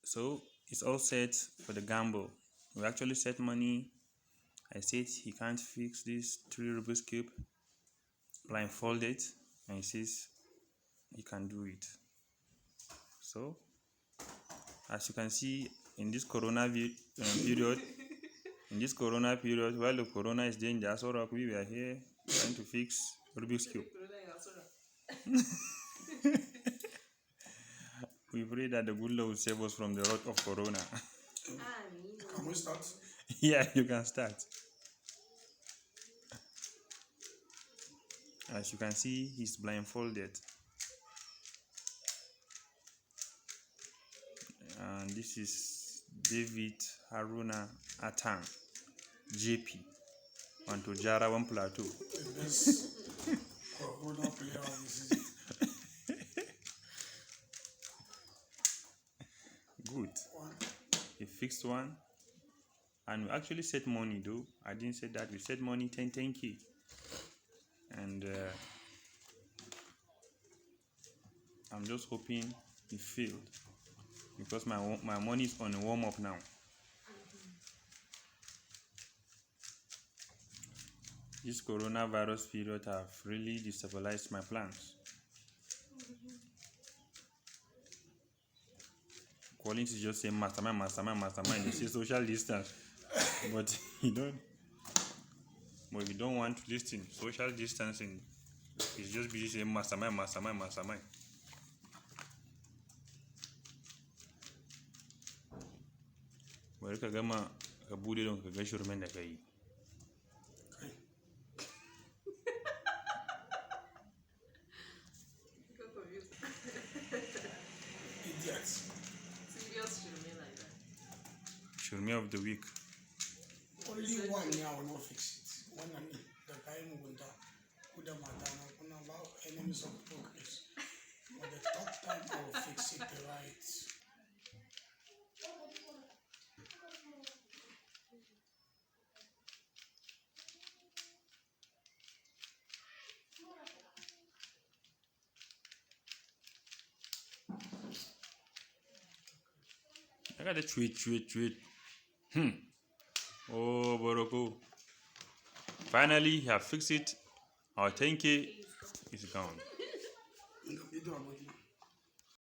So it's all set for the gamble. We actually set money. I said he can't fix this 3 Rubik's Cube. Blindfolded, and he says he can do it. So as you can see in this corona period, while the corona is dangerous, we were here trying to fix Rubik's Cube. We pray that the good Lord will save us from the wrath of corona. Can we start? Yeah, you can start. As you can see, he's blindfolded. And this is David Haruna Atang, JP, on to Jara 1 Plateau. The best corona player of the season. Good. He fixed one. And we actually set money though. I didn't say that. We set money 10K. And I'm just hoping he failed. Because my money is on a warm-up now. This coronavirus period have really destabilized my plans. Calling to just say mastermind. They say social distance, but you don't want to listen. Social distancing is just busy saying mastermind. Bari ka gama ka bude don ka ga shirmen da kai. Idiots. Serious shirme like that. Shirme of the week. Only one now will not fix it. One and the guy Mugunda, Kuda Madana, Kuna about enemies of progress. But the third time I will fix it right. I got a tweet. Oh, Boroko. Finally, he have fixed it. Our 10K is gone. You know,